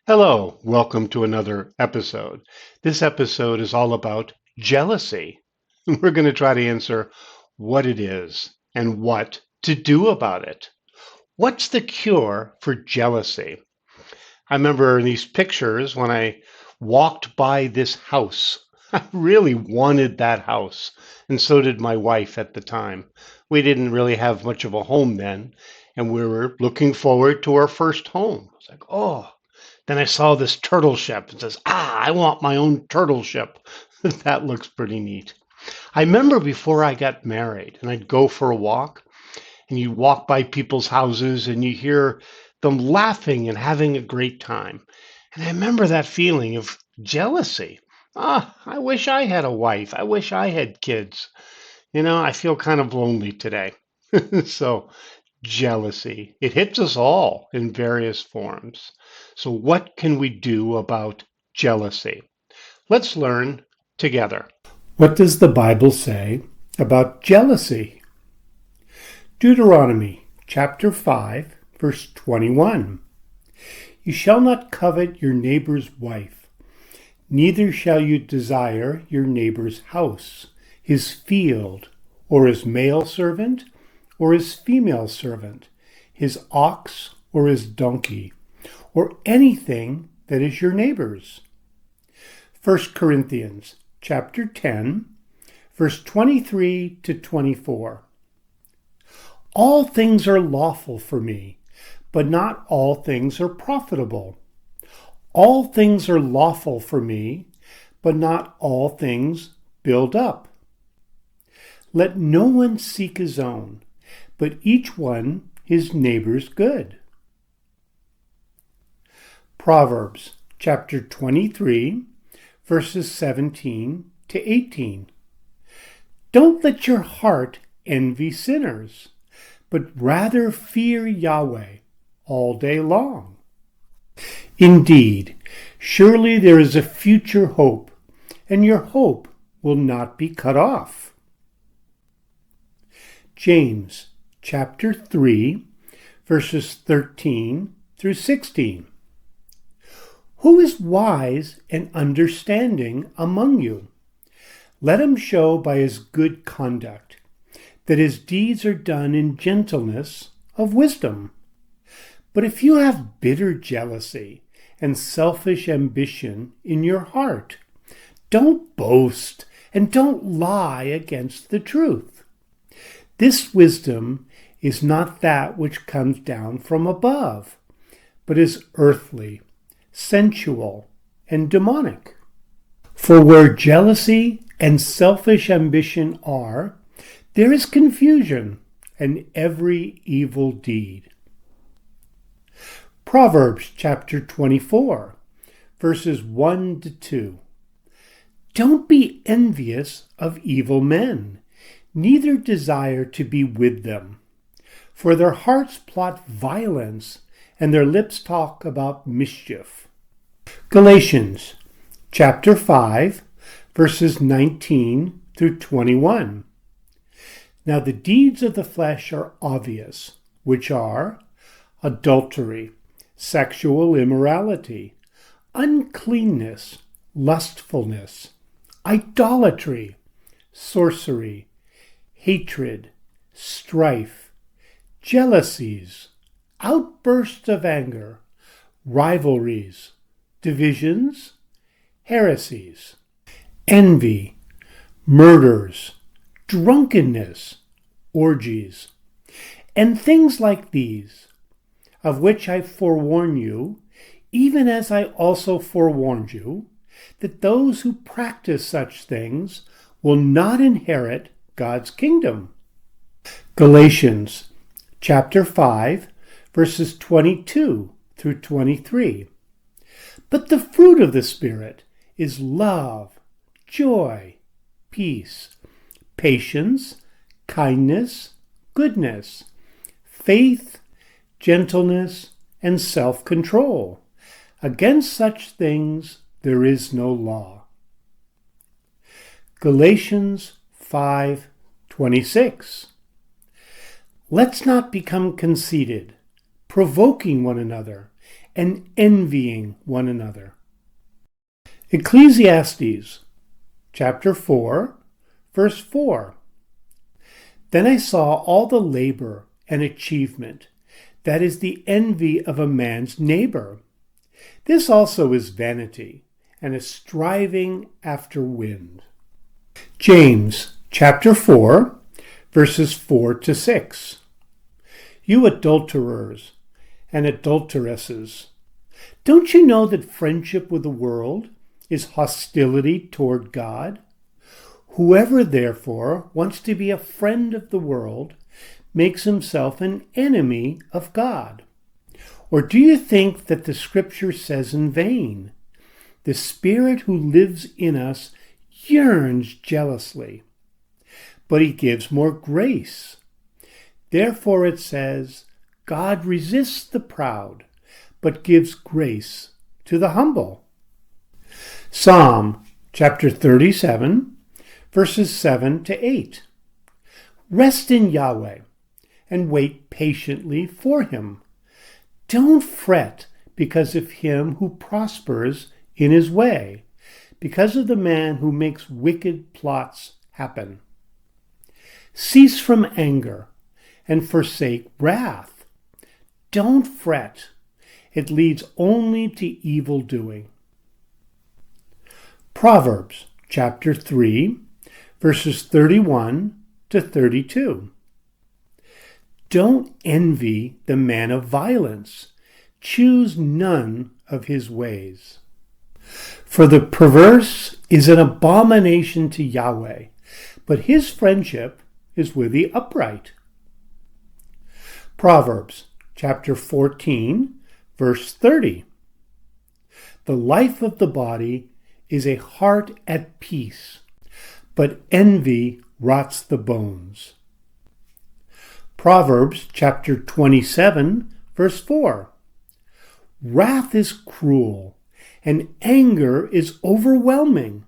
Hello, welcome to another episode. This episode is all about jealousy. We're going to try to answer what it is and what to do about it. What's the cure for jealousy? I remember in these pictures when I walked by this house. I really wanted that house, and so did my wife at the time. We didn't really have much of a home then, and we were looking forward to our first home. It's like, oh, then I saw this turtle ship and says, I want my own turtle ship. That looks pretty neat. I remember before I got married and I'd go for a walk and you walk by people's houses and you hear them laughing and having a great time. And I remember that feeling of jealousy. I wish I had a wife. I wish I had kids. I feel kind of lonely today. So jealousy. It hits us all in various forms. So, what can we do about jealousy? Let's learn together. What does the Bible say about jealousy? Deuteronomy chapter 5, verse 21. You shall not covet your neighbor's wife, neither shall you desire your neighbor's house, his field, or his male servant, or his female servant, his ox, or his donkey, or anything that is your neighbor's. 1 Corinthians chapter 10, verse 23 to 24. All things are lawful for me, but not all things are profitable. All things are lawful for me, but not all things build up. Let no one seek his own, but each one his neighbor's good. Proverbs chapter 23, verses 17 to 18. Don't let your heart envy sinners, but rather fear Yahweh all day long. Indeed, surely there is a future hope, and your hope will not be cut off. James chapter 3, verses 13 through 16. Who is wise and understanding among you? Let him show by his good conduct that his deeds are done in gentleness of wisdom. But if you have bitter jealousy and selfish ambition in your heart, don't boast and don't lie against the truth. This wisdom is not that which comes down from above, but is earthly, sensual, and demonic. For where jealousy and selfish ambition are, there is confusion and every evil deed. Proverbs chapter 24, verses 1 to 2. Don't be envious of evil men, neither desire to be with them. For their hearts plot violence, and their lips talk about mischief. Galatians chapter 5, verses 19 through 21. Now the deeds of the flesh are obvious, which are adultery, sexual immorality, uncleanness, lustfulness, idolatry, sorcery, hatred, strife, jealousies, outbursts of anger, rivalries, divisions, heresies, envy, murders, drunkenness, orgies, and things like these, of which I forewarn you, even as I also forewarned you, that those who practice such things will not inherit God's kingdom. Galatians chapter 5, verses 22 through 23. But the fruit of the Spirit is love, joy, peace, patience, kindness, goodness, faith, gentleness, and self-control. Against such things there is no law. Galatians 5:26. Let's not become conceited, provoking one another, and envying one another. Ecclesiastes chapter 4, verse 4. Then I saw all the labor and achievement, that is the envy of a man's neighbor. This also is vanity, and a striving after wind. James chapter 4, verses 4 to 6. You adulterers and adulteresses, don't you know that friendship with the world is hostility toward God? Whoever, therefore, wants to be a friend of the world makes himself an enemy of God. Or do you think that the Scripture says in vain, the Spirit who lives in us yearns jealously, but he gives more grace? Therefore it says, God resists the proud, but gives grace to the humble. Psalm chapter 37, verses 7 to 8. Rest in Yahweh and wait patiently for him. Don't fret because of him who prospers in his way, because of the man who makes wicked plots happen. Cease from anger and forsake wrath. Don't fret. It leads only to evil doing. Proverbs chapter 3, verses 31 to 32. Don't envy the man of violence. Choose none of his ways. For the perverse is an abomination to Yahweh, but his friendship is with the upright. Proverbs chapter 14, verse 30. The life of the body is a heart at peace, but envy rots the bones. Proverbs chapter 27, verse 4. Wrath is cruel, and anger is overwhelming,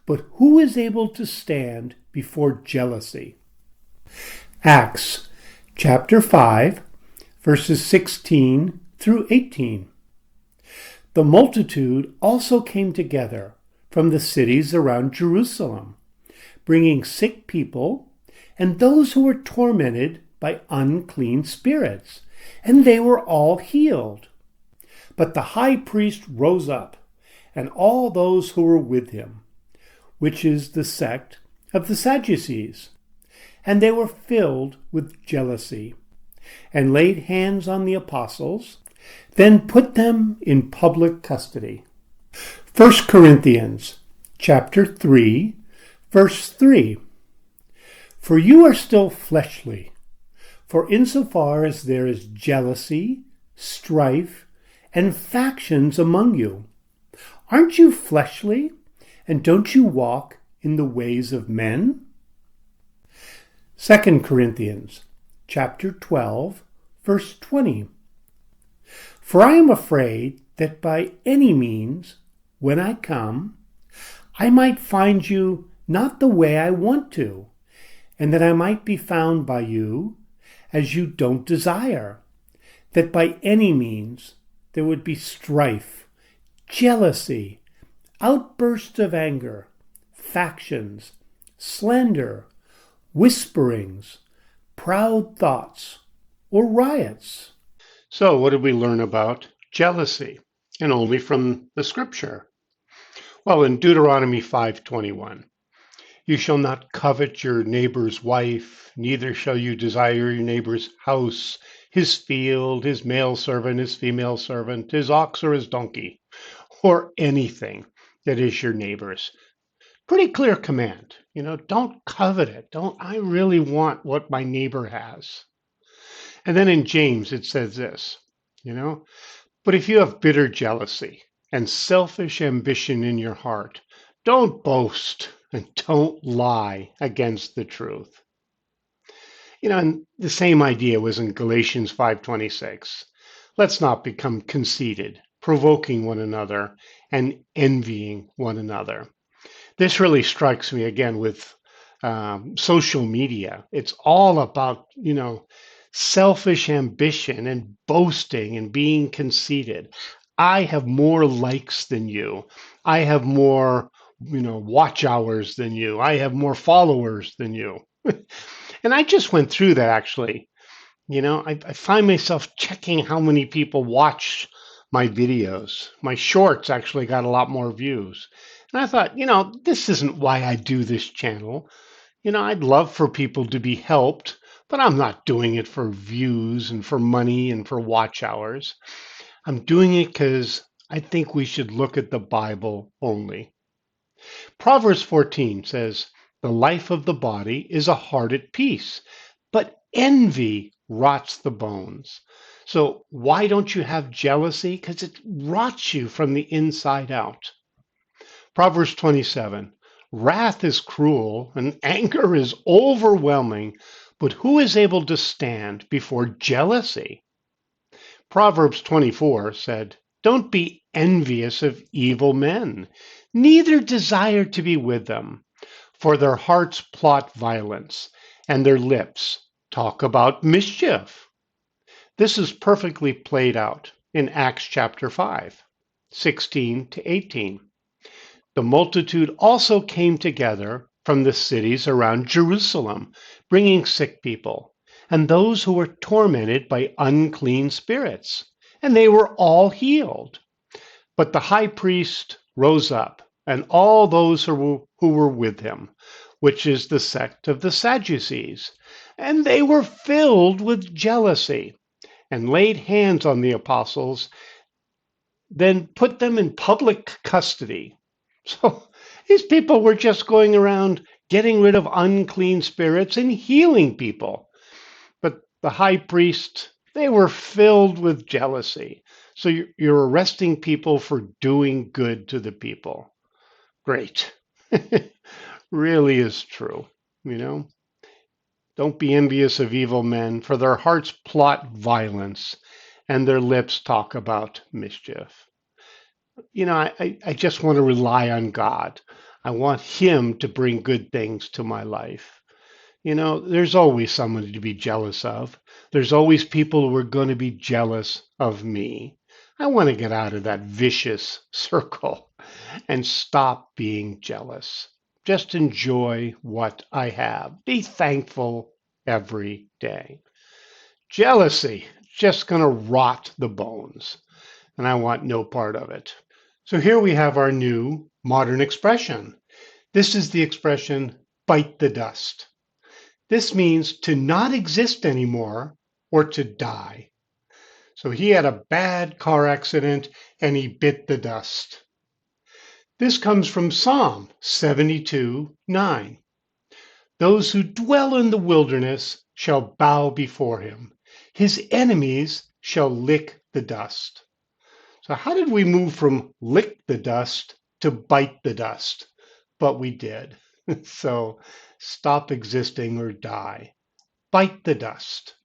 but who is able to stand before jealousy? Acts chapter 5, verses 16 through 18. The multitude also came together from the cities around Jerusalem, bringing sick people and those who were tormented by unclean spirits, and they were all healed. But the high priest rose up, and all those who were with him, which is the sect of the Sadducees, and they were filled with jealousy, and laid hands on the apostles, then put them in public custody. 1 Corinthians chapter 3, verse 3. For you are still fleshly, for insofar as there is jealousy, strife, and factions among you. Aren't you fleshly, and don't you walk in the ways of men? 2 Corinthians chapter 12, verse 20. For I am afraid that by any means, when I come, I might find you not the way I want to, and that I might be found by you as you don't desire, that by any means there would be strife, jealousy, outbursts of anger, factions, slander, whisperings, proud thoughts, or riots. So, what did we learn about jealousy? And only from the Scripture. Well, in Deuteronomy 5:21, you shall not covet your neighbor's wife, neither shall you desire your neighbor's house, his field, his male servant, his female servant, his ox or his donkey, or anything that is your neighbor's. Pretty clear command. Don't covet it. I really want what my neighbor has. And then in James, it says this, but if you have bitter jealousy and selfish ambition in your heart, don't boast and don't lie against the truth. And the same idea was in Galatians 5:26. Let's not become conceited, provoking one another and envying one another. This really strikes me again with social media. It's all about, selfish ambition and boasting and being conceited. I have more likes than you. I have more, watch hours than you. I have more followers than you. And I just went through that actually. I find myself checking how many people watch my videos. My shorts actually got a lot more views. And I thought, this isn't why I do this channel. I'd love for people to be helped, but I'm not doing it for views and for money and for watch hours. I'm doing it because I think we should look at the Bible only. Proverbs 14 says, "The life of the body is a heart at peace, but envy rots the bones." So why don't you have jealousy? Because it rots you from the inside out. Proverbs 27, "Wrath is cruel and anger is overwhelming, but who is able to stand before jealousy?" Proverbs 24 said, "Don't be envious of evil men, neither desire to be with them, for their hearts plot violence, and their lips talk about mischief." This is perfectly played out in Acts chapter 5, 16 to 18. The multitude also came together from the cities around Jerusalem, bringing sick people and those who were tormented by unclean spirits, and they were all healed. But the high priest rose up, and all those who were with him, which is the sect of the Sadducees, and they were filled with jealousy, and laid hands on the apostles, then put them in public custody. So these people were just going around getting rid of unclean spirits and healing people. But the high priest, they were filled with jealousy. So you're arresting people for doing good to the people. Great. Really is true. You know, don't be envious of evil men, for their hearts plot violence and their lips talk about mischief. I just want to rely on God. I want Him to bring good things to my life. There's always someone to be jealous of. There's always people who are going to be jealous of me. I want to get out of that vicious circle and stop being jealous. Just enjoy what I have. Be thankful every day. Jealousy, just going to rot the bones, and I want no part of it. So here we have our new modern expression. This is the expression, bite the dust. This means to not exist anymore or to die. So he had a bad car accident and he bit the dust. This comes from Psalm 72:9. "Those who dwell in the wilderness shall bow before him. His enemies shall lick the dust." So how did we move from lick the dust to bite the dust? But we did. So stop existing or die. Bite the dust.